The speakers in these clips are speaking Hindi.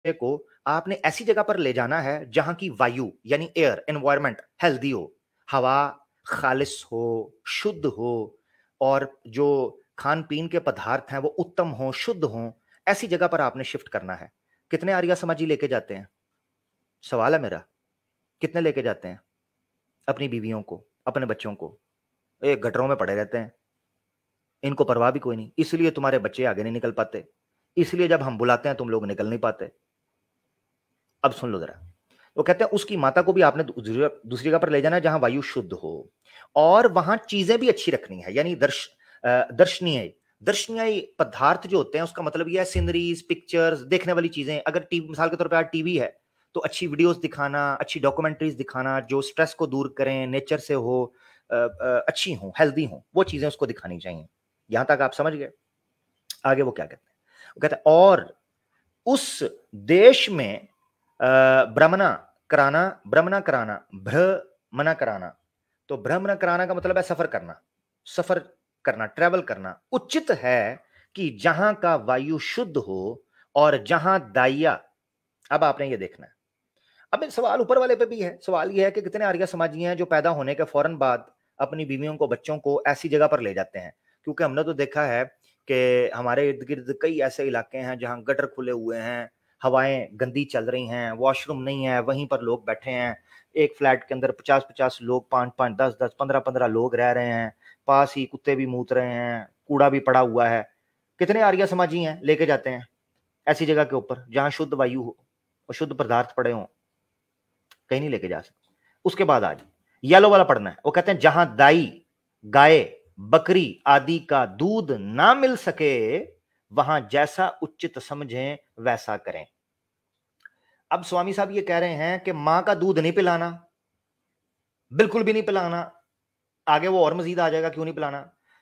बच्चे को आपने ऐसी जगह पर ले जाना है जहां की वायु यानी एयर एनवायरमेंट हेल्दी हो, हवा खालिस हो, शुद्ध हो, और जो खान पीन के पदार्थ हैं वो उत्तम हो, शुद्ध हो। ऐसी जगह पर आपने शिफ्ट करना है। कितने आर्या समाजी लेके जाते हैं? सवाल है मेरा, कितने लेके जाते हैं अपनी बीवियों को, अपने बच्चों को? एक गटरों में पड़े रहते हैं, इनको परवाह भी कोई नहीं, इसलिए तुम्हारे बच्चे आगे नहीं निकल पाते, इसलिए जब हम बुलाते हैं तुम लोग निकल नहीं पाते। अब सुन लो जरा, वो कहते हैं उसकी माता को भी आपने दूसरी जगह पर ले जाना है जहां वायु शुद्ध हो, और वहां चीजें भी अच्छी रखनी है, यानी दर्शनीय दर्शनीय पदार्थ जो होते हैं, उसका मतलब यह है सीनरीज, पिक्चर्स, देखने वाली चीजें। अगर टीवी, मिसाल के तौर पर आज टीवी है, तो अच्छी वीडियोस दिखाना, अच्छी डॉक्यूमेंट्रीज दिखाना जो स्ट्रेस को दूर करें, नेचर से हो, अच्छी हो, हेल्दी हो, वो चीजें उसको दिखानी चाहिए। यहां तक आप समझ गए? आगे वो क्या कहते हैं? वो कहते हैं और उस देश में भ्रमणा कराना, भ्रमणा कराना। तो भ्रमण कराना का मतलब है सफर करना, सफर करना, ट्रेवल करना। उचित है कि जहां का वायु शुद्ध हो और जहां दाइया। अब आपने ये देखना है। अब सवाल ऊपर वाले पे भी है। सवाल ये है कि कितने आर्य समाजी हैं जो पैदा होने के फौरन बाद अपनी बीवियों को, बच्चों को ऐसी जगह पर ले जाते हैं? क्योंकि हमने तो देखा है कि हमारे इर्द गिर्द कई ऐसे इलाके हैं जहां गटर खुले हुए हैं, हवाएं गंदी चल रही हैं, वॉशरूम नहीं है, वहीं पर लोग बैठे हैं। एक फ्लैट के अंदर 50-50 लोग, 5-5, 10-10, 15-15 लोग रह रहे हैं, पास ही कुत्ते भी मूत रहे हैं, कूड़ा भी पड़ा हुआ है। कितने आर्य समाजी हैं लेके जाते हैं ऐसी जगह के ऊपर जहां शुद्ध वायु हो और शुद्ध पदार्थ पड़े हों? कहीं नहीं लेके जा सकते। उसके बाद आज येलो वाला पढ़ना है। वो कहते हैं जहां दाई, गाय, बकरी आदि का दूध ना मिल सके, वहां जैसा उचित समझें वैसा करें। अब स्वामी साहब ये कह रहे हैं कि मां का दूध नहीं पिलाना, बिल्कुल भी नहीं पिलाना। आगे वो और मजीद आ जाएगा क्यों नहीं पिलाना।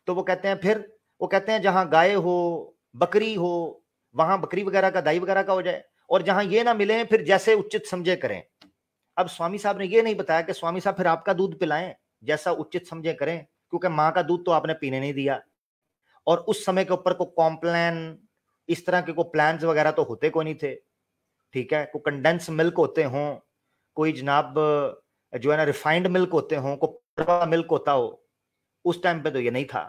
तो वो कहते हैं, फिर वो कहते हैं जहां गाय हो, बकरी हो, वहां बकरी वगैरह का, दाई वगैरह का हो जाए, और जहां ये ना मिले फिर जैसे उचित समझे करें। अब स्वामी साहब ने ये नहीं बताया कि स्वामी साहब फिर आपका दूध पिलाएं, जैसा उचित समझे करें, क्योंकि मां का दूध तो आपने पीने नहीं दिया, और उस समय के ऊपर को कॉम्प्लान, इस तरह के को प्लान्स वगैरह तो होते कोई नहीं थे। ठीक है, को कंडेंस मिल्क होते हों, कोई जनाब जो है ना रिफाइंड मिल्क होते हों, को मिल्क होता हो, उस टाइम पे तो ये नहीं था।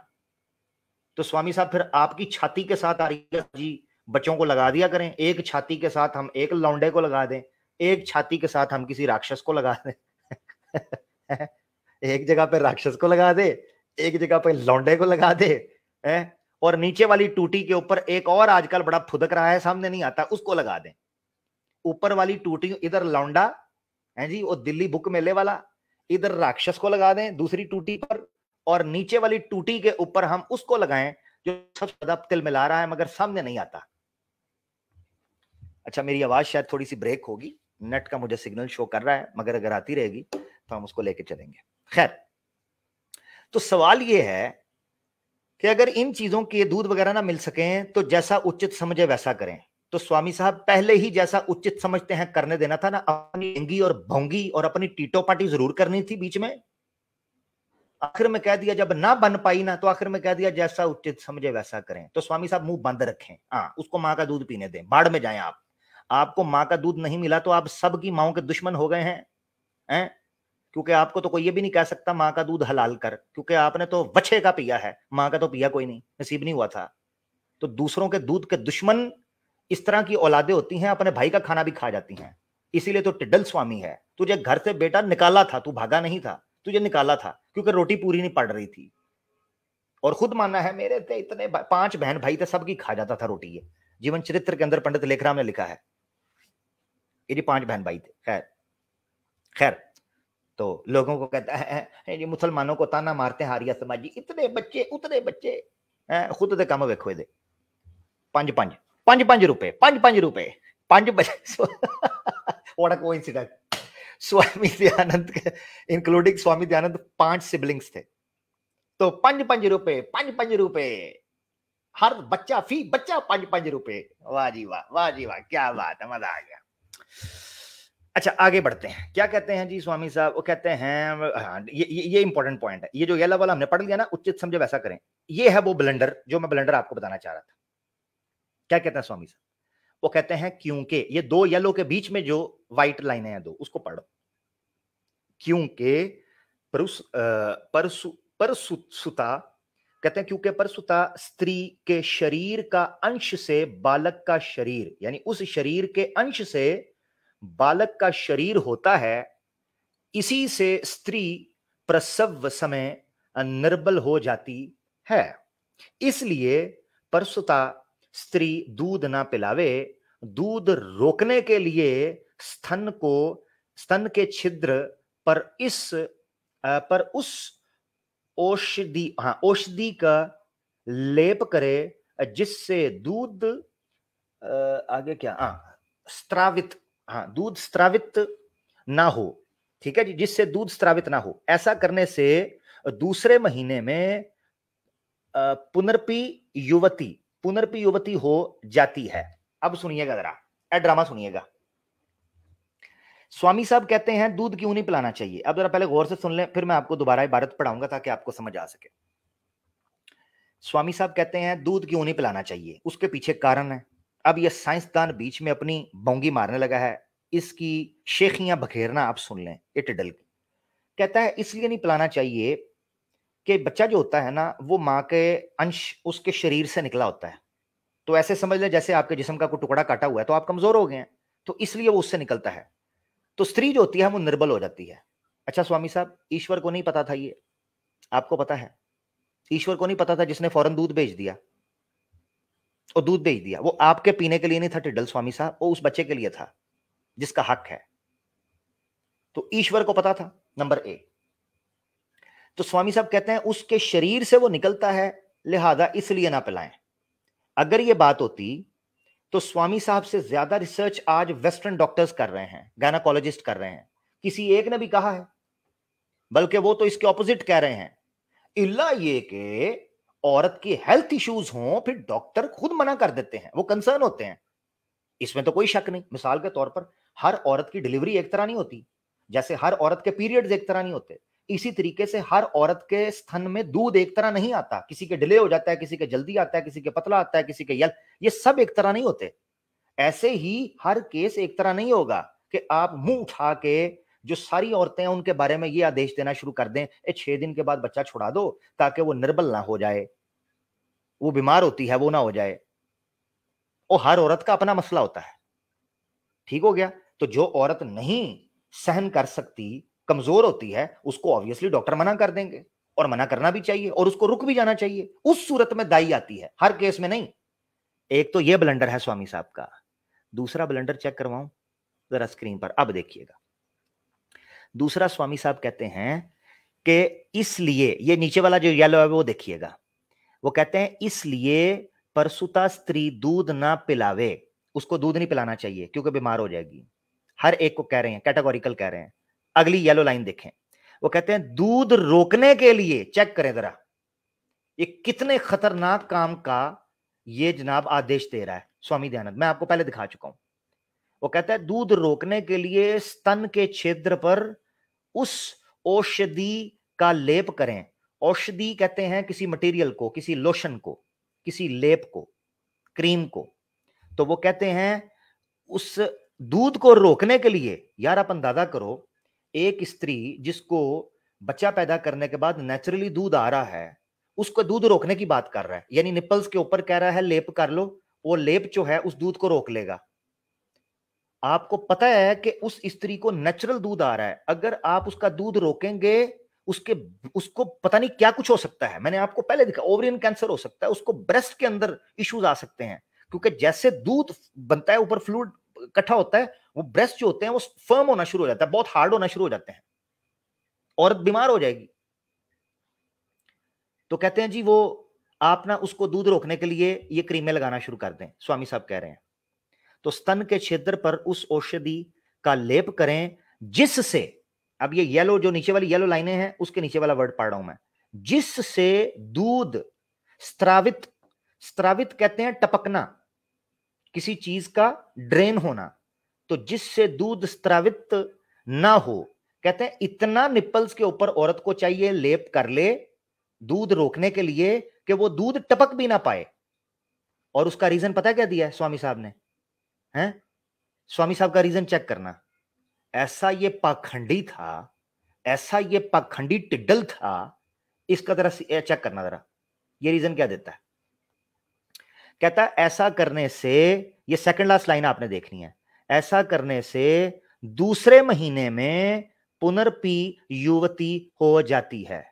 तो स्वामी साहब फिर आपकी छाती के साथ आ रही है जी, बच्चों को लगा दिया करें। एक छाती के साथ हम एक लौंडे को लगा दें, एक छाती के साथ हम किसी राक्षस को लगा दें। एक जगह पे राक्षस को लगा दे, एक जगह पे लौंडे को लगा दे, है, और नीचे वाली टूटी के ऊपर एक और आजकल बड़ा फुदक रहा है, सामने नहीं आता, उसको लगा दें। ऊपर वाली टूटी इधर लौंडा है जी, वो दिल्ली बुक मेले वाला, इधर राक्षस को लगा दें दूसरी टूटी पर, और नीचे वाली टूटी के ऊपर हम उसको लगाएं जो सबसे ज्यादा तिल मिला रहा है मगर सामने नहीं आता। अच्छा, मेरी आवाज शायद थोड़ी सी ब्रेक होगी, नेट का मुझे सिग्नल शो कर रहा है, मगर अगर आती रहेगी तो हम उसको लेके चलेंगे। खैर, तो सवाल यह है कि अगर इन चीजों के दूध वगैरह ना मिल सकें तो जैसा उचित समझे वैसा करें। तो स्वामी साहब पहले ही जैसा उचित समझते हैं करने देना था ना। अपनी एंगी और भोंगी और अपनी टीटो पार्टी जरूर करनी थी बीच में। आखिर में कह दिया, जब ना बन पाई ना, तो आखिर में कह दिया जैसा उचित समझे वैसा करें। तो स्वामी साहब मुंह बंद रखें, हाँ, उसको माँ का दूध पीने दें, बाढ़ में जाएं आप। आपको माँ का दूध नहीं मिला तो आप सबकी माओं के दुश्मन हो गए हैं? क्योंकि आपको तो कोई ये भी नहीं कह सकता माँ का दूध हलाल कर, क्योंकि आपने तो बच्चे का पिया है, माँ का तो पिया कोई नहीं, नसीब नहीं हुआ था। तो दूसरों के दूध के दुश्मन इस तरह की औलादे होती हैं, अपने भाई का खाना भी खा जाती हैं। इसीलिए तो टिड्डल स्वामी है। तुझे घर से बेटा निकाला था, तू भागा नहीं था, तुझे निकाला था क्योंकि रोटी पूरी नहीं पड़ रही थी। और खुद मानना है, मेरे थे इतने 5 बहन भाई थे, सबकी खा जाता था रोटी। ये जीवन चरित्र के अंदर पंडित लेखराम ने लिखा है, ये जी 5 बहन भाई थे। खैर खैर, तो लोगों को कहता है जी मुसलमानों को ताना मारते हैं आर्य समाजी, इतने बच्चे उतने बच्चे, खुद दे काम वेखो दे 5 रुपए 5 रुपए 5 बच्चे। What a coincidence. Swami Dayanand के, इंक्लूडिंग स्वामी दयानंद, 5 सिबलिंग्स थे। तो 5 रुपए 5 रुपए, हर बच्चा फी बच्चा 5 रुपए। वाह जी वाह, वाह जी वाह, क्या बात है, मजा आ गया। अच्छा, आगे बढ़ते हैं। क्या कहते हैं जी स्वामी साहब? वो कहते हैं, हाँ, ये इंपॉर्टेंट पॉइंट है। ये जो येला वाला हमने पढ़ लिया ना, उचित समझे वैसा करें, ये है वो ब्लंडर जो मैं ब्लंडर आपको बताना चाह रहा था। क्या कहते हैं स्वामी साहब? वो कहते हैं क्योंकि, ये दो येलो के बीच में जो व्हाइट लाइनें हैं दो, उसको पढ़ो। क्योंकि परसुता, कहते हैं क्योंकि परसुता स्त्री के शरीर का अंश से बालक का शरीर, यानी उस शरीर के अंश से बालक का शरीर होता है, इसी से स्त्री प्रसव समय निर्बल हो जाती है। इसलिए परसुता स्त्री दूध ना पिलावे, दूध रोकने के लिए स्तन के छिद्र पर उस औषधि का लेप करे, जिससे दूध आगे क्या, दूध स्त्रावित ना हो। ठीक है जी, जिससे दूध स्त्रावित ना हो। ऐसा करने से दूसरे महीने में पुनर्पी युवती हो जाती है। अब सुनिएगा जरा, ड्रामा सुनिएगा। स्वामी साहब कहते हैं दूध क्यों नहीं पिलाना चाहिए। अब जरा पहले गौर से सुन लें, फिर मैं आपको दोबारा इबारत पढ़ाऊंगा ताकि आपको समझ आ सके। स्वामी साहब कहते हैं दूध क्यों नहीं पिलाना चाहिए, उसके पीछे कारण है। अब यह साइंसदान बीच में अपनी बोंगी मारने लगा है, इसकी शेखियां बखेरना आप सुन लें। इटडल कहता है इसलिए नहीं पिलाना चाहिए कि बच्चा जो होता है ना, वो माँ के अंश उसके शरीर से निकला होता है। तो ऐसे समझ ले जैसे आपके जिस्म का कोई टुकड़ा काटा हुआ है तो आप कमजोर हो गए हैं, तो इसलिए वो उससे निकलता है। तो स्त्री जो होती है वो निर्बल हो जाती है। अच्छा स्वामी साहब, ईश्वर को नहीं पता था ये, आपको पता है? ईश्वर को नहीं पता था, जिसने फौरन दूध भेज दिया और दूध भेज दिया। वो आपके पीने के लिए नहीं था टिड्डल स्वामी साहब, वो उस बच्चे के लिए था जिसका हक है। तो ईश्वर को पता था, नंबर एक। तो स्वामी साहब कहते हैं उसके शरीर से वो निकलता है, लिहाजा इसलिए ना पिलाएं। अगर ये बात होती तो स्वामी साहब से ज्यादा रिसर्च आज वेस्टर्न डॉक्टर्स कर रहे हैं, गायनाकोलॉजिस्ट कर रहे हैं, किसी एक ने भी कहा है। बल्कि वो तो इसके ऑपोजिट कह रहे हैं। इल्ला ये कि औरत की हेल्थ इश्यूज हों, फिर डॉक्टर खुद मना कर देते हैं, वो कंसर्न होते हैं। इसमें तो कोई शक नहीं। मिसाल के तौर पर हर औरत की डिलीवरी एक तरह नहीं होती, जैसे हर औरत के पीरियड्स एक तरह नहीं होते, इसी तरीके से हर औरत के स्तन में दूध एक तरह नहीं आता। किसी के डिले हो जाता है, किसी के जल्दी आता है, किसी के पतला आता है, किसी के यल, ये सब एक तरह नहीं होते। ऐसे ही हर केस एक तरह नहीं होगा कि आप मुंह उठा के जो सारी औरतें हैं उनके बारे में ये आदेश देना शुरू कर दें 6 दिन के बाद बच्चा छुड़ा दो ताकि वो निर्बल ना हो जाए, वो बीमार होती है वो ना हो जाए। और हर औरत का अपना मसला होता है। ठीक हो गया? तो जो औरत नहीं सहन कर सकती, कमजोर होती है, उसको ऑब्वियसली डॉक्टर मना कर देंगे, और मना करना भी चाहिए और उसको रुक भी जाना चाहिए। उस सूरत में दाई आती है, हर केस में नहीं। एक तो यह ब्लंडर है स्वामी साहब का। दूसरा ब्लंडर चेक करवाऊं जरा स्क्रीन पर, अब देखिएगा। दूसरा स्वामी साहब कहते हैं कि इसलिए, ये नीचे वाला जो येलो है वो देखिएगा, वो कहते हैं इसलिए परसुता स्त्री दूध ना पिलावे, उसको दूध नहीं पिलाना चाहिए क्योंकि बीमार हो जाएगी। हर एक को कह रहे हैं, कैटेगोरिकल कह रहे हैं। अगली येलो लाइन देखें, वो कहते हैं दूध रोकने के लिए, चेक करें जरा ये कितने खतरनाक काम का ये जनाब आदेश दे रहा है स्वामी दयानंद। मैं आपको पहले दिखा चुका हूं। वो कहता है दूध रोकने के लिए स्तन के क्षेत्र पर उस औषधि का लेप करें। औषधि कहते हैं किसी मटेरियल को, किसी लोशन को, किसी लेप को, क्रीम को। तो वो कहते हैं उस दूध को रोकने के लिए। यार आप अंदाजा करो, एक स्त्री जिसको बच्चा पैदा करने के बाद नेचुरली दूध आ रहा है, उसको दूध रोकने की बात कर रहा है, यानी निपल्स के ऊपर कह रहा है लेप कर लो, वो लेप जो है उस दूध को रोक लेगा। आपको पता है कि उस स्त्री को नेचुरल दूध आ रहा है, अगर आप उसका दूध रोकेंगे उसको पता नहीं क्या कुछ हो सकता है। मैंने आपको पहले दिखा, ओवरियन कैंसर हो सकता है, उसको ब्रेस्ट के अंदर इश्यूज आ सकते हैं, क्योंकि जैसे दूध बनता है ऊपर फ्लूइड इकट्ठा होता है, वो ब्रेस्ट जो होते हैं वो फर्म होना शुरू हो जाता है, बहुत हार्ड होना शुरू हो जाते हैं, औरत बीमार हो जाएगी। तो कहते हैं जी वो आप ना उसको दूध रोकने के लिए ये क्रीमें लगाना शुरू कर दें, स्वामी साहब कह रहे हैं। तो स्तन के क्षेत्र पर उस औषधि का लेप करें जिससे, अब ये येलो जो नीचे वाली येलो लाइनें हैं उसके नीचे वाला वर्ड पढ़ रहा हूं मैं, जिससे दूध स्त्रावित, स्त्रावित कहते हैं टपकना, किसी चीज का ड्रेन होना, तो जिससे दूध स्त्रावित ना हो। कहते हैं इतना निप्पल्स के ऊपर औरत को चाहिए लेप कर ले दूध रोकने के लिए कि वो दूध टपक भी ना पाए। और उसका रीजन पता क्या दिया है स्वामी साहब ने? हैं? स्वामी साहब का रीजन चेक करना। ऐसा ये पाखंडी था, ऐसा ये पाखंडी टिड्डल था, इसका जरा चेक करना जरा, ये रीजन क्या देता है। कहता है ऐसा करने से, ये सेकंड लास्ट लाइन आपने देखनी है, ऐसा करने से दूसरे महीने में पुनर्पी युवती हो जाती है।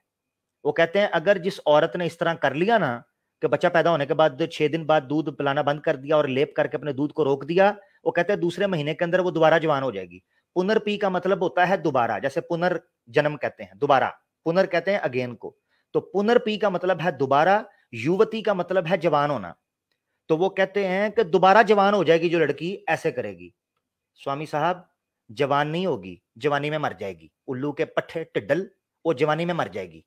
वो कहते हैं अगर जिस औरत ने इस तरह कर लिया ना कि बच्चा पैदा होने के बाद 6 दिन बाद दूध पिलाना बंद कर दिया और लेप करके अपने दूध को रोक दिया, वो कहते हैं दूसरे महीने के अंदर वो दोबारा जवान हो जाएगी। पुनर्पी का मतलब होता है दोबारा, जैसे पुनर्जन्म कहते हैं दोबारा, पुनर कहते हैं अगेन को, तो पुनर्पी का मतलब है दोबारा, युवती का मतलब है जवान होना। तो वो कहते हैं कि दोबारा जवान हो जाएगी जो लड़की ऐसे करेगी। स्वामी साहब जवान नहीं होगी, जवानी में मर जाएगी, उल्लू के पट्टे टिड्डल, वो जवानी में मर जाएगी।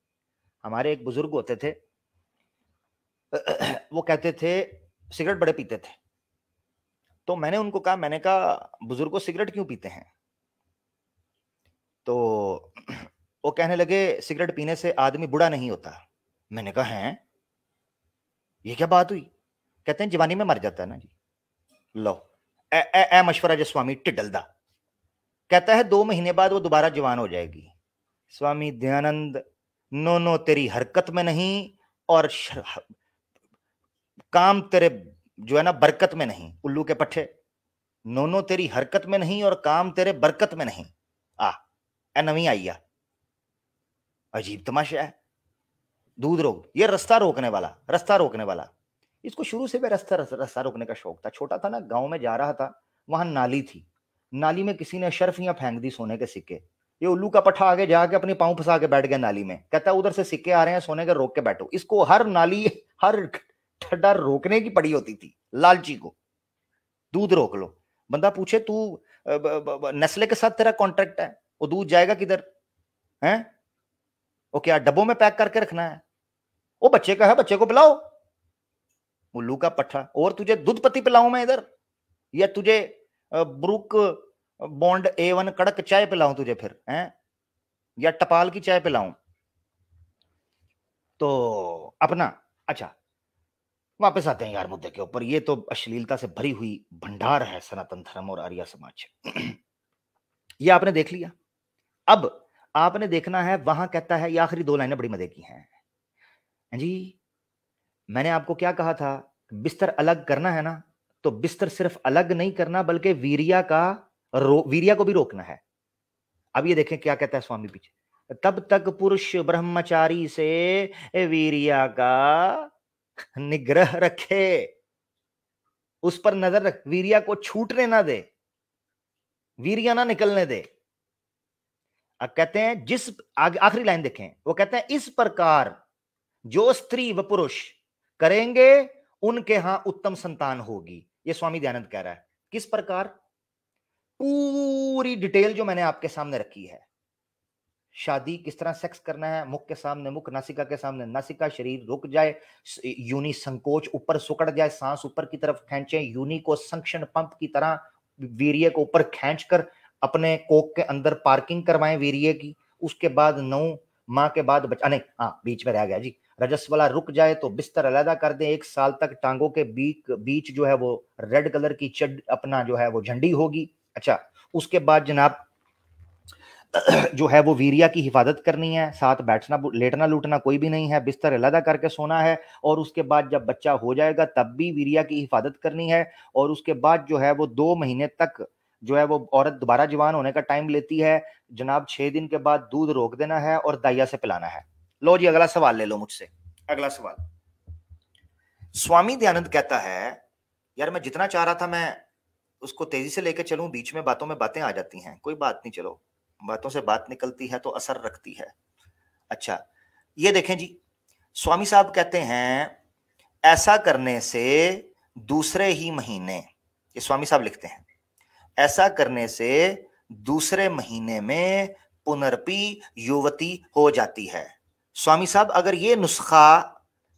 हमारे एक बुजुर्ग होते थे, वो कहते थे सिगरेट बड़े पीते थे, तो मैंने उनको कहा, मैंने कहा बुजुर्गों सिगरेट क्यों पीते हैं? तो वो कहने लगे सिगरेट पीने से आदमी बुढ़ा नहीं होता। मैंने कहा हैं, ये क्या बात हुई? कहते हैं जवानी में मर जाता है ना जी। लो ए, ए, ए मशवरा जो स्वामी टिड्डलदा कहता है 2 महीने बाद वो दोबारा जवान हो जाएगी। स्वामी दयानंद, नो नो तेरी हरकत में नहीं और काम तेरे जो है ना बरकत में नहीं, उल्लू के पट्टे, नो नो तेरी हरकत में नहीं और काम तेरे बरकत में नहीं। ए नवी आई आ, अजीब तमाशा है। दूध रोक, ये रास्ता रोकने वाला, रास्ता रोकने वाला, इसको शुरू से भी रास्ता रोकने का शौक था। छोटा था ना, गांव में जा रहा था, वहां नाली थी, नाली में किसी ने शर्फियां फेंक दी सोने के सिक्के, ये उल्लू का पट्टा आगे जाके अपनी पांव फंसा के बैठ गया नाली में, कहता उधर से सिक्के आ रहे हैं सोने के, रोक के बैठो। इसको हर नाली हर ठड्डा रोकने की पड़ी होती थी, लालची को, दूध रोक लो। बंदा पूछे तू नेस्ले के साथ तेरा कॉन्ट्रैक्ट है, वो दूध जाएगा किधर है? वो क्या डब्बों में पैक करके रखना है? वो बच्चे का है, बच्चे को पिलाओ, उल्लू का पट्टा। और तुझे दूध पत्ती पिलाऊं मैं इधर, या तुझे ब्रुक बॉन्ड A1 कड़क चाय पिलाऊं तुझे फिर हैं, या टपाल की चाय पिलाऊं? तो अपना अच्छा वापस आते हैं यार मुद्दे के ऊपर। ये तो अश्लीलता से भरी हुई भंडार है सनातन धर्म और आर्य समाज। ये आपने देख लिया, अब आपने देखना है, वहां कहता है, ये आखिरी 2 लाइनें बड़ी मजे की हैं जी। मैंने आपको क्या कहा था, बिस्तर अलग करना है ना, तो बिस्तर सिर्फ अलग नहीं करना बल्कि वीरिया को भी रोकना है। अब ये देखें क्या कहता है स्वामी पीछे, तब तक पुरुष ब्रह्मचारी से वीरिया का निग्रह रखे, उस पर नजर रख, वीरिया को छूटने ना दे, वीरिया ना निकलने दे। अब कहते हैं जिस आखिरी लाइन देखें, वो कहते हैं इस प्रकार जो स्त्री व पुरुष करेंगे उनके यहां उत्तम संतान होगी। ये स्वामी दयानंद कह रहा है। किस प्रकार? पूरी डिटेल जो मैंने आपके सामने रखी है, शादी किस तरह सेक्स करना है, मुख के सामने मुख, नासिका के सामने नासिका, शरीर रुक जाए, यूनी संकोच ऊपर सुकड़ जाए, सांस ऊपर की तरफ खींचे, यूनी को संक्शन पंप की तरह वीर्य को ऊपर खींचकर अपने कोक के अंदर पार्किंग करवाएं वीर्य की। उसके बाद 9 माह के बाद बच्चा नहीं, हाँ बीच में रह गया जी, रजस वाला रुक जाए तो बिस्तर अलहदा कर दें, 1 साल तक टांगों के बीच जो है वो रेड कलर की अपना जो है वो झंडी होगी। अच्छा, उसके बाद जनाब जो है वो वीरिया की हिफाजत करनी है, साथ बैठना लेटना लूटना कोई भी नहीं है, बिस्तर अलहदा करके सोना है। और उसके बाद जब बच्चा हो जाएगा तब भी वीरिया की हिफाजत करनी है। और उसके बाद जो है वो 2 महीने तक जो है वो औरत दोबारा जवान होने का टाइम लेती है जनाब। 6 दिन के बाद दूध रोक देना है और दाइया से पिलाना है। लो जी अगला सवाल ले लो मुझसे। अगला सवाल, स्वामी दयानंद कहता है, यार मैं जितना चाह रहा था मैं उसको तेजी से लेके चलूं, बीच में बातों में बातें आ जाती हैं, कोई बात नहीं, चलो बातों से बात निकलती है तो असर रखती है। अच्छा ये देखें जी, स्वामी साहब कहते हैं ऐसा करने से दूसरे ही महीने, ये स्वामी साहब लिखते हैं, ऐसा करने से दूसरे महीने में पुनर्पी युवती हो जाती है। स्वामी साहब अगर ये नुस्खा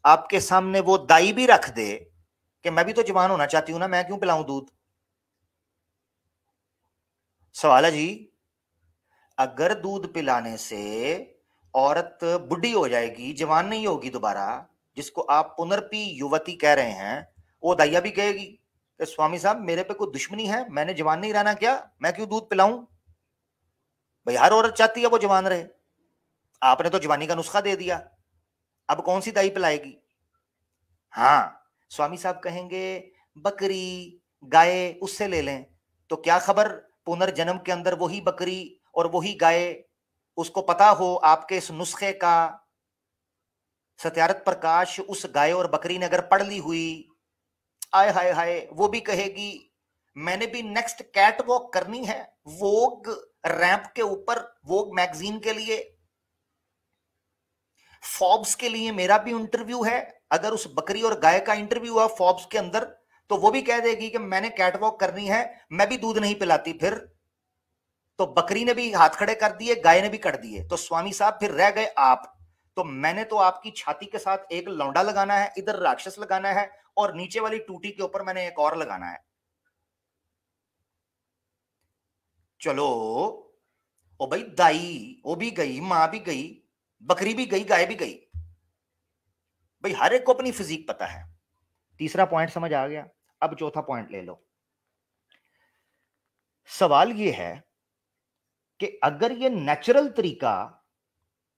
आपके सामने वो दाई भी रख दे कि मैं भी तो जवान होना चाहती हूं ना, मैं क्यों पिलाऊं दूध? सवाल है जी, अगर दूध पिलाने से औरत बुढ़ी हो जाएगी, जवान नहीं होगी दोबारा, जिसको आप पुनर्पी युवती कह रहे हैं, वो दैया भी कहेगी तो स्वामी साहब मेरे पे कोई दुश्मनी है, मैंने जवान नहीं रहना क्या, मैं क्यों दूध पिलाऊं? भाई हर औरत चाहती है वो जवान रहे, आपने तो जवानी का नुस्खा दे दिया, अब कौन सी दाई पिलाएगी? हाँ, स्वामी साहब कहेंगे बकरी गाय उससे ले लें, तो क्या खबर पुनर्जन्म के अंदर वही बकरी और वही गाय, उसको पता हो आपके इस नुस्खे का, सत्यारथ प्रकाश उस गाय और बकरी ने अगर पढ़ ली हुई, आय हाय हाय, वो भी कहेगी मैंने भी नेक्स्ट कैट वॉक करनी है वोग रैंप के ऊपर, वोग मैगजीन के लिए, फॉर्ब्स के लिए मेरा भी इंटरव्यू है, अगर उस बकरी और गाय का इंटरव्यू हुआ फॉर्ब्स के अंदर तो वो भी कह देगी कि मैंने कैटवॉक करनी है, मैं भी दूध नहीं पिलाती। फिर तो बकरी ने भी हाथ खड़े कर दिए, गाय ने भी कर दिए, तो स्वामी साहब फिर रह गए आप। तो मैंने तो आपकी छाती के साथ एक लौंडा लगाना है, इधर राक्षस लगाना है, और नीचे वाली टूटी के ऊपर मैंने एक और लगाना है। चलो ओ भाई, दाई वो भी गई, मां भी गई, बकरी भी गई, गाय भी गई, भाई हर एक को अपनी फिजिक पता है। तीसरा पॉइंट समझ आ गया। अब चौथा पॉइंट ले लो। सवाल यह है कि अगर यह नेचुरल तरीका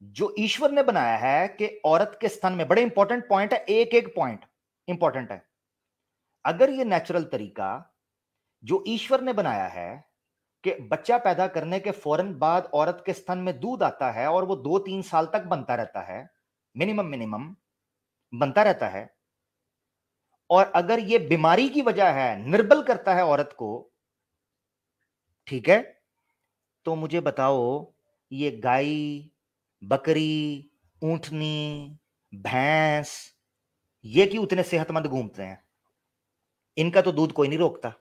जो ईश्वर ने बनाया है कि औरत के स्तन में, बड़े इंपॉर्टेंट पॉइंट है, एक एक पॉइंट इंपॉर्टेंट है, अगर यह नेचुरल तरीका जो ईश्वर ने बनाया है कि बच्चा पैदा करने के फौरन बाद औरत के स्तन में दूध आता है और वो 2-3 साल तक बनता रहता है, मिनिमम बनता रहता है, और अगर ये बीमारी की वजह है, निर्बल करता है औरत को, ठीक है, तो मुझे बताओ ये गाय, बकरी, ऊंटनी, भैंस, ये क्यों उतने सेहतमंद घूमते हैं? इनका तो दूध कोई नहीं रोकता,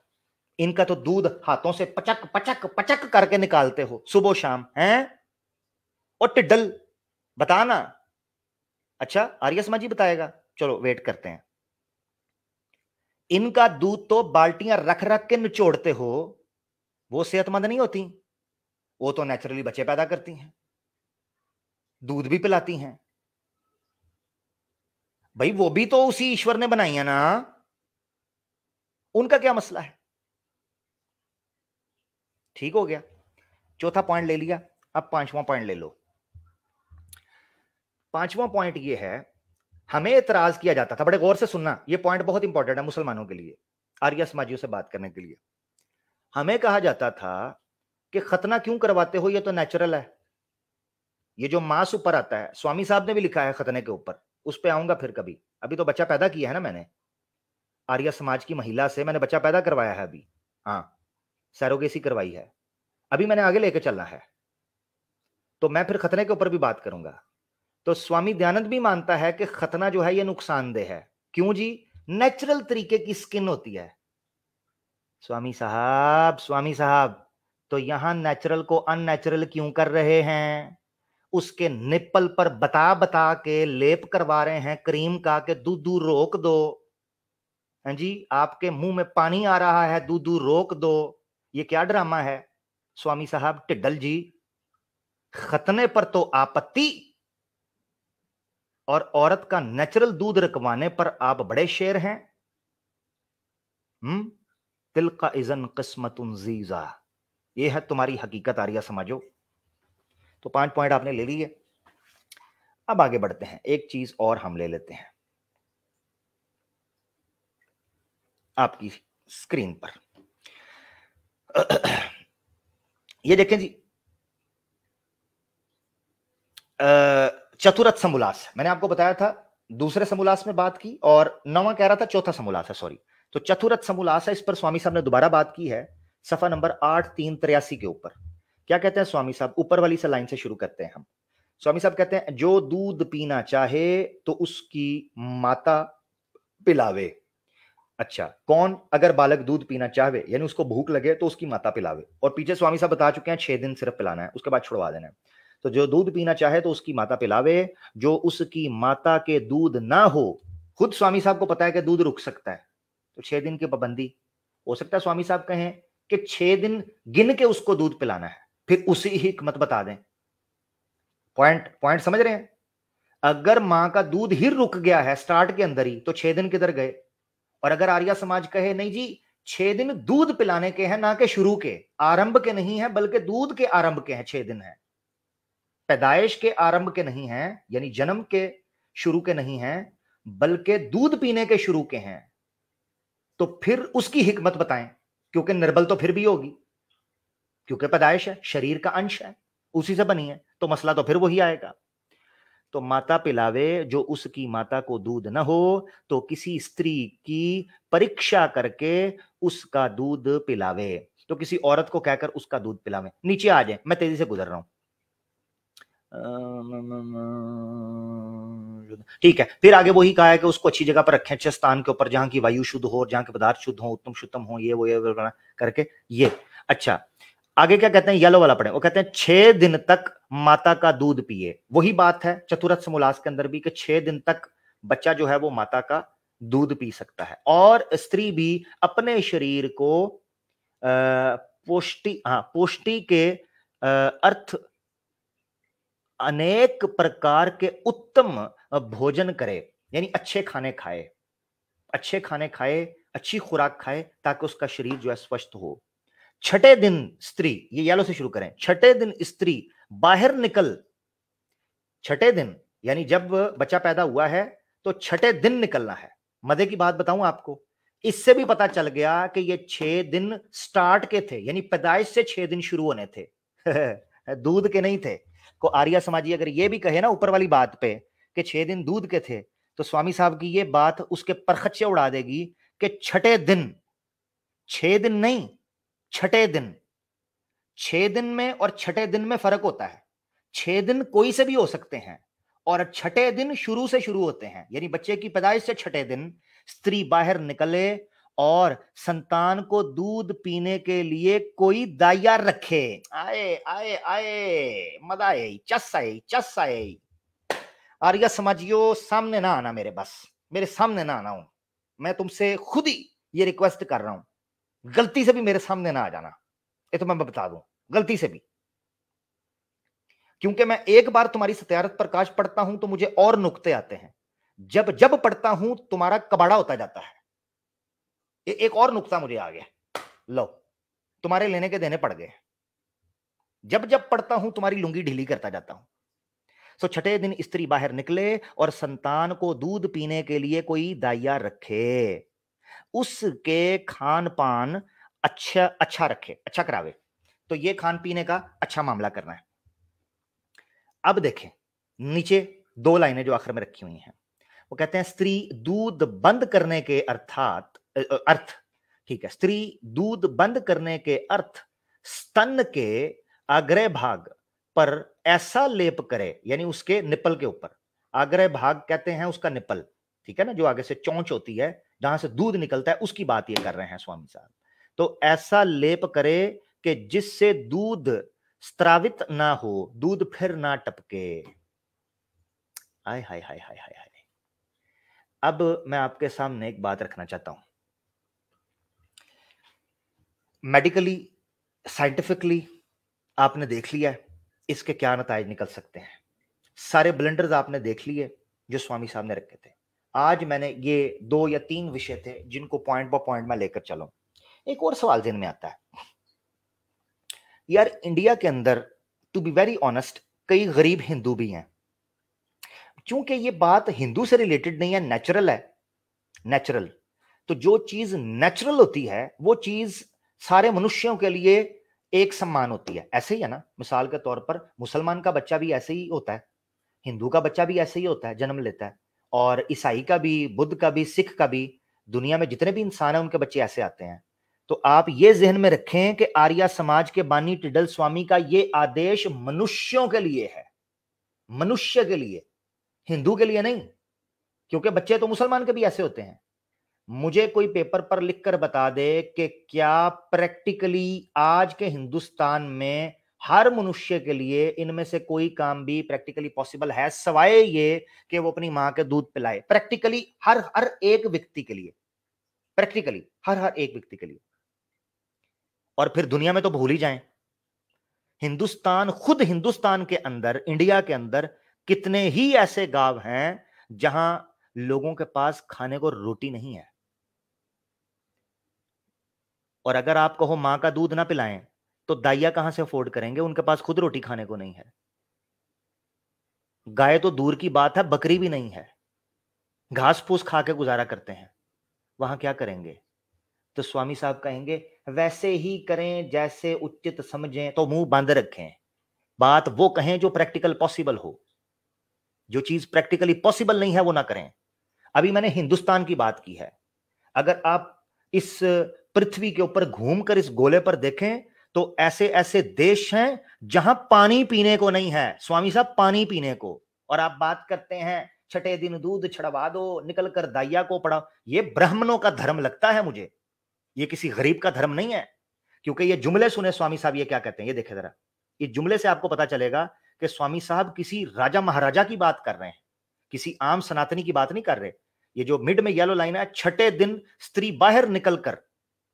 इनका तो दूध हाथों से पचक पचक पचक करके निकालते हो सुबह शाम, हैं? और टिड्डल बताना। अच्छा, आर्य समाज जी बताएगा, चलो वेट करते हैं। इनका दूध तो बाल्टियां रख रख के निचोड़ते हो, वो सेहतमंद नहीं होती, वो तो नेचुरली बच्चे पैदा करती हैं, दूध भी पिलाती हैं। भाई वो भी तो उसी ईश्वर ने बनाई है ना, उनका क्या मसला है? ठीक हो गया, चौथा पॉइंट ले लिया। अब पांचवा पॉइंट ले लो। पांचवा पॉइंट ये है, हमें एतराज किया जाता था, बड़े गौर से सुनना, ये पॉइंट बहुत इंपॉर्टेंट है मुसलमानों के लिए, आर्य समाजियों से बात करने के लिए। हमें कहा जाता था कि खतना क्यों करवाते हो, ये तो नेचुरल है, ये जो मांस ऊपर आता है, स्वामी साहब ने भी लिखा है खतने के ऊपर, उस पर आऊंगा फिर कभी, अभी तो बच्चा पैदा किया है ना मैंने, आर्य समाज की महिला से मैंने बच्चा पैदा करवाया है अभी, हाँ सैरोगेसी करवाई है, अभी मैंने आगे लेके चलना है, तो मैं फिर खतने के ऊपर भी बात करूंगा। तो स्वामी दयानंद भी मानता है कि खतना जो है ये नुकसानदेह है। क्यों जी? नेचुरल तरीके की स्किन होती है। स्वामी साहब तो यहां नेचुरल को अननेचुरल क्यों कर रहे हैं? उसके निप्पल पर बता बता के लेप करवा रहे हैं क्रीम का कि दूधू रोक दो। हाँ जी, आपके मुंह में पानी आ रहा है, दूधू रोक दो, ये क्या ड्रामा है? स्वामी साहब टिड्डल जी, खतने पर तो आपत्ति, और औरत का नेचुरल दूध रखवाने पर आप बड़े शेर हैं। तिल का इजन किस्मतुन जीजा, ये है तुम्हारी हकीकत आर्या समाजो। तो 5 पॉइंट आपने ले लिए। अब आगे बढ़ते हैं, एक चीज और हम ले लेते हैं आपकी स्क्रीन पर। ये देखें जी, चतुरथ समोल्लास, मैंने आपको बताया था दूसरे समोल्लास में बात की, और नवा कह रहा था चौथा समोल्लास है, सॉरी, तो चतुरथ समोल्लास है, इस पर स्वामी साहब ने दोबारा बात की है, सफा नंबर 8383 के ऊपर। क्या कहते हैं स्वामी साहब? ऊपर वाली से लाइन से शुरू करते हैं हम। स्वामी साहब कहते हैं जो दूध पीना चाहे तो उसकी माता पिलावे। अच्छा, कौन? अगर बालक दूध पीना चाहे, यानी उसको भूख लगे तो उसकी माता पिलावे, और पीछे स्वामी साहब बता चुके हैं 6 दिन सिर्फ पिलाना है, उसके बाद छुड़वा देना है। तो जो दूध पीना चाहे तो उसकी माता पिलावे, जो उसकी माता के दूध ना हो, खुद स्वामी साहब को पता है कि दूध रुक सकता है, तो 6 दिन की पाबंदी हो सकता है स्वामी साहब कहें कि 6 दिन गिन के उसको दूध पिलाना है, फिर उसी ही हिकमत बता दें। पॉइंट समझ रहे हैं? अगर मां का दूध ही रुक गया है स्टार्ट के अंदर ही, तो 6 दिन किधर गए? और अगर आर्या समाज कहे नहीं जी 6 दिन दूध पिलाने के हैं, ना के शुरू के, आरंभ के नहीं है, बल्कि दूध के आरंभ के हैं। 6 दिन है, पैदाइश के आरंभ के नहीं है, यानी जन्म के शुरू के नहीं है, बल्कि दूध पीने के शुरू के हैं। तो फिर उसकी हिकमत बताएं, क्योंकि निर्बल तो फिर भी होगी, क्योंकि पैदाइश है, शरीर का अंश है, उसी से बनी है, तो मसला तो फिर वही आएगा। तो माता पिलावे जो उसकी माता को दूध न हो, तो किसी स्त्री की परीक्षा करके उसका दूध पिलावे। तो किसी औरत को कहकर उसका दूध पिलावे। नीचे आ जाए, मैं तेजी से गुजर रहा हूं। ठीक है, फिर आगे वही कहा है कि उसको अच्छी जगह पर रखें, अच्छे स्थान के ऊपर, जहां की वायु शुद्ध हो और जहां के पदार्थ शुद्ध हो, उत्तम शुद्धम हो, ये वो करके ये। अच्छा, आगे क्या कहते हैं, येलो वाला पढ़े। वो कहते हैं 6 दिन तक माता का दूध पिए। वही बात है चतुरथ समोल्लास के अंदर भी कि 6 दिन तक बच्चा जो है वो माता का दूध पी सकता है। और स्त्री भी अपने शरीर को पुष्टि के अर्थ अनेक प्रकार के उत्तम भोजन करे, यानी अच्छे खाने खाए, अच्छे खाने खाए, अच्छी खुराक खाए, ताकि उसका शरीर जो है स्वस्थ हो। 6ठे दिन स्त्री, ये येलो से शुरू करें, 6ठे दिन स्त्री बाहर निकल, 6ठे दिन यानी जब बच्चा पैदा हुआ है तो 6ठे दिन निकलना है। मजे की बात बताऊं आपको, इससे भी पता चल गया कि ये 6 दिन स्टार्ट के थे, यानी पैदाइश से 6 दिन शुरू होने थे दूध के नहीं थे। को आर्या समाजी अगर ये भी कहे ना ऊपर वाली बात पे कि 6 दिन दूध के थे, तो स्वामी साहब की ये बात उसके परखच्चे उड़ा देगी कि 6ठे दिन, 6 दिन नहीं, 6ठे दिन, 6 दिन में और 6ठे दिन में फर्क होता है। 6 दिन कोई से भी हो सकते हैं और 6ठे दिन शुरू से शुरू होते हैं, यानी बच्चे की पैदाइश से 6ठे दिन स्त्री बाहर निकले और संतान को दूध पीने के लिए कोई दाया रखे। आए आए आए, मजा आए, चस आए, चस आए। आर्या समाजियों, सामने ना आना मेरे, बस मेरे सामने ना आना हूं मैं, तुमसे खुद ही ये रिक्वेस्ट कर रहा हूं, गलती से भी मेरे सामने ना आ जाना, ये तो मैं बता दूं, गलती से भी। क्योंकि मैं एक बार तुम्हारी सत्यार्थ प्रकाश पढ़ता हूं तो मुझे और नुक्ते आते हैं, जब जब पढ़ता हूं तुम्हारा कबाड़ा होता जाता है। एक और नुक्ता मुझे आ गया, लो तुम्हारे लेने के देने पड़ गए, जब जब पढ़ता हूं तुम्हारी लुंगी ढीली करता जाता हूं। सो 6ठे दिन स्त्री बाहर निकले और संतान को दूध पीने के लिए कोई दाइया रखे, उसके खान पान अच्छा रखे, अच्छा करावे। तो ये खान पीने का अच्छा मामला करना है। अब देखें नीचे 2 लाइनें जो आखिर में रखी हुई हैं, वो कहते हैं स्त्री दूध बंद करने के अर्थ, ठीक है, स्त्री दूध बंद करने के अर्थ स्तन के अग्र भाग पर ऐसा लेप करे, यानी उसके निपल के ऊपर, अग्र भाग कहते हैं उसका निपल, ठीक है ना, जो आगे से चोंच होती है जहां से दूध निकलता है, उसकी बात ये कर रहे हैं स्वामी साहब। तो ऐसा लेप करे कि जिससे दूध स्त्रावित ना हो, दूध फिर ना टपके। हाय हाय हाय हाय हाय हाय। अब मैं आपके सामने एक बात रखना चाहता हूं, मेडिकली साइंटिफिकली आपने देख लिया है इसके क्या नताइज निकल सकते हैं, सारे ब्लेंडर्स आपने देख लिए जो स्वामी साहब ने रखे थे। आज मैंने ये 2 या 3 विषय थे जिनको पॉइंट बाय पॉइंट में लेकर चलूं। एक और सवाल ध्यान में आता है, यार इंडिया के अंदर टू बी वेरी ऑनेस्ट कई गरीब हिंदू भी हैं। क्योंकि ये बात हिंदू से रिलेटेड नहीं है, नेचुरल है, नेचुरल। तो जो चीज नेचुरल होती है वो चीज सारे मनुष्यों के लिए एक समान होती है, ऐसे ही है ना। मिसाल के तौर पर मुसलमान का बच्चा भी ऐसे ही होता है, हिंदू का बच्चा भी ऐसे ही होता है, जन्म लेता है, और ईसाई का भी, बुद्ध का भी, सिख का भी, दुनिया में जितने भी इंसान हैं उनके बच्चे ऐसे आते हैं। तो आप ये जहन में रखें कि आर्या समाज के बानी टिडल स्वामी का ये आदेश मनुष्यों के लिए है, मनुष्य के लिए, हिंदू के लिए नहीं। क्योंकि बच्चे तो मुसलमान के भी ऐसे होते हैं। मुझे कोई पेपर पर लिखकर बता दे कि क्या प्रैक्टिकली आज के हिंदुस्तान में हर मनुष्य के लिए इनमें से कोई काम भी प्रैक्टिकली पॉसिबल है, सवाए ये कि वो अपनी मां के दूध पिलाए। प्रैक्टिकली हर हर एक व्यक्ति के लिए, प्रैक्टिकली हर हर एक व्यक्ति के लिए। और फिर दुनिया में तो भूल ही जाएं, हिंदुस्तान, खुद हिंदुस्तान के अंदर, इंडिया के अंदर कितने ही ऐसे गांव हैं जहां लोगों के पास खाने को रोटी नहीं है। और अगर आप कहो मां का दूध ना पिलाएं तो दाइया कहां से अफोर्ड करेंगे, उनके पास खुद रोटी खाने को नहीं है। गाय तो दूर की बात है, बकरी भी नहीं है, घास फूस खा के गुजारा करते हैं, वहां क्या करेंगे। तो स्वामी साहब कहेंगे वैसे ही करें जैसे उचित समझें, तो मुंह बंद रखें, बात वो कहें जो प्रैक्टिकल पॉसिबल हो, जो चीज प्रैक्टिकली पॉसिबल नहीं है वो ना करें। अभी मैंने हिंदुस्तान की बात की है, अगर आप इस पृथ्वी के ऊपर घूमकर इस गोले पर देखें तो ऐसे ऐसे देश हैं जहां पानी पीने को नहीं है, स्वामी साहब पानी पीने को, और आप बात करते हैं छठे दिन दूध छड़वा दो, निकल कर दाइया को पढ़ाओ। ये ब्राह्मणों का धर्म लगता है मुझे, ये किसी गरीब का धर्म नहीं है। क्योंकि ये जुमले सुने स्वामी साहब ये क्या कहते हैं, ये देखे जरा, इस जुमले से आपको पता चलेगा कि स्वामी साहब किसी राजा महाराजा की बात कर रहे हैं, किसी आम सनातनी की बात नहीं कर रहे। ये जो मिड में येलो लाइन है, छठे दिन स्त्री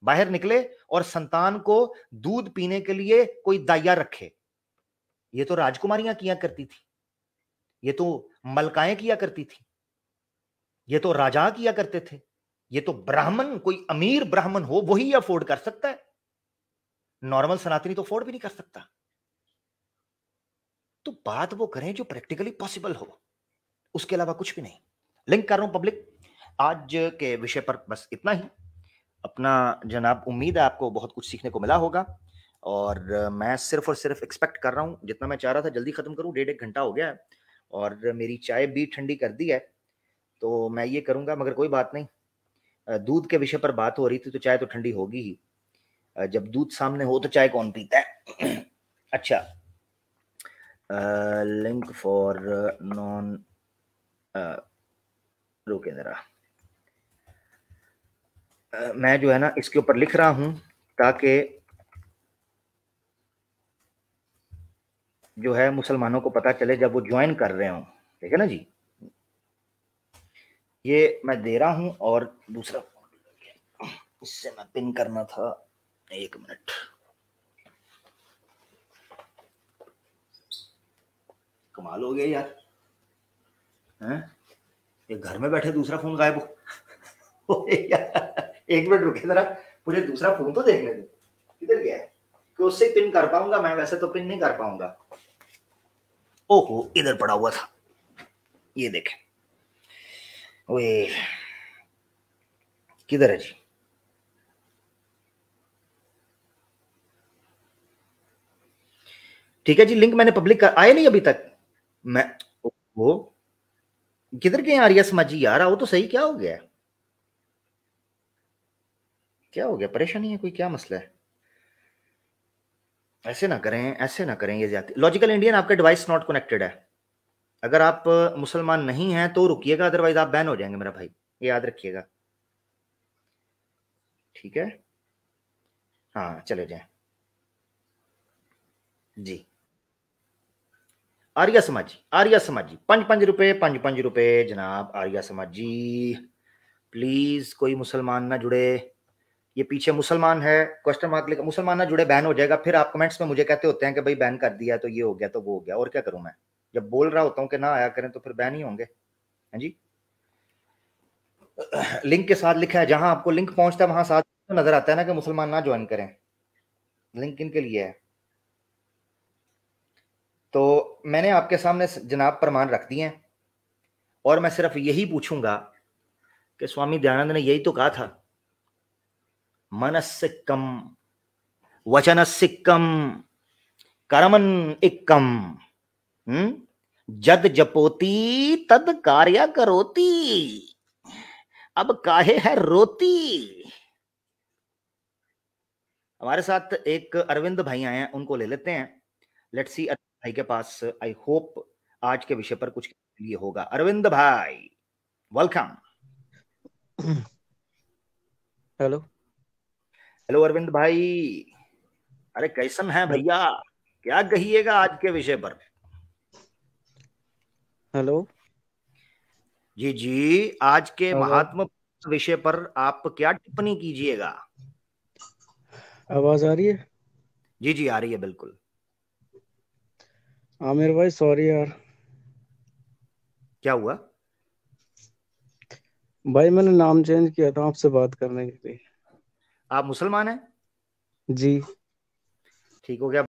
बाहर निकले और संतान को दूध पीने के लिए कोई दाइया रखे। ये तो राजकुमारियां किया करती थी, ये तो मलकाएं किया करती थी, ये तो राजा किया करते थे, ये तो ब्राह्मण, कोई अमीर ब्राह्मण हो वही अफोर्ड कर सकता है, नॉर्मल सनातनी तो अफोर्ड भी नहीं कर सकता। तो बात वो करें जो प्रैक्टिकली पॉसिबल हो, उसके अलावा कुछ भी नहीं। लिंक कर रहा हूं पब्लिक, आज के विषय पर बस इतना ही। अपना जनाब, उम्मीद है आपको बहुत कुछ सीखने को मिला होगा, और मैं सिर्फ और सिर्फ एक्सपेक्ट कर रहा हूं, जितना मैं चाह रहा था जल्दी खत्म करूं, 1.5 घंटा हो गया है और मेरी चाय भी ठंडी कर दी है, तो मैं ये करूंगा, मगर कोई बात नहीं, दूध के विषय पर बात हो रही थी तो चाय तो ठंडी होगी ही, जब दूध सामने हो तो चाय कौन पीता है। अच्छा, लिंक फॉर नॉन, रुके जरा, मैं जो है ना इसके ऊपर लिख रहा हूं ताकि जो है मुसलमानों को पता चले जब वो ज्वाइन कर रहे हों, ठीक है ना जी। ये मैं दे रहा हूं, और दूसरा इससे मैं पिन करना था, 1 मिनट, कमाल हो गया यार, हैं? ये घर में बैठे दूसरा फोन गायब हो। यार 1 मिनट रुके जरा, मुझे दूसरा फोन तो देखने दो किधर गया है, कि उससे पिन कर पाऊंगा मैं, वैसे तो पिन नहीं कर पाऊंगा। ओहो, इधर पड़ा हुआ था, ये देखें, ओए किधर है जी, ठीक है जी, लिंक मैंने पब्लिक कर, आए नहीं अभी तक, मैं वो किधर गए आर्या समाजी यार, आओ तो सही, क्या हो गया, क्या हो गया, परेशानी है कोई, क्या मसला है, ऐसे ना करें, ऐसे ना करें, ये ज्यादा। लॉजिकल इंडियन, आपका डिवाइस नॉट कनेक्टेड है, अगर आप मुसलमान नहीं हैं तो रुकिएगा, अदरवाइज आप बैन हो जाएंगे मेरा भाई, ये याद रखिएगा, ठीक है। हाँ चले जाएं जी। आर्या समाजी, आर्या समाजी, 5-5 रुपए, 5-5 रुपए जनाब, आर्या समाजी प्लीज, कोई मुसलमान ना जुड़े, ये पीछे मुसलमान है क्वेश्चन मार्क लिखा, मुसलमान ना जुड़े बैन हो जाएगा, फिर आप कमेंट्स में मुझे कहते होते हैं कि भाई बैन कर दिया तो ये हो गया तो वो हो गया, और क्या करूं मैं, जब बोल रहा होता हूं कि ना आया करें तो फिर बैन ही होंगे। हाँ जी, लिंक के साथ लिखा है, जहां आपको लिंक पहुंचता है वहां साथ नजर आता है ना कि मुसलमान ना ज्वाइन करें, लिंक किन लिए है। तो मैंने आपके सामने जनाब प्रमाण रख दिए हैं, और मैं सिर्फ यही पूछूंगा कि स्वामी दयानंद ने यही तो कहा था, मनस्सिक्कम वचनसिक्कम कर्मन इक्कम, जद जपोती तद कार्य करोती, अब काहे है रोती। हमारे साथ एक अरविंद भाई आए हैं, उनको ले लेते हैं, लेट्स सी अरविंद भाई के पास, आई होप आज के विषय पर कुछ लिए होगा। अरविंद भाई वेलकम। हेलो। हेलो अरविंद भाई, अरे कैसन है भैया, क्या कहिएगा आज के विषय पर। हेलो। जी जी, आज के आवाज महात्मा विषय पर आप क्या टिप्पणी कीजिएगा। आवाज आ रही है? जी जी, आ रही है बिल्कुल। आमिर भाई सॉरी यार। क्या हुआ? भाई मैंने नाम चेंज किया था आपसे बात करने के लिए। आप मुसलमान हैं? जी। ठीक हो गया।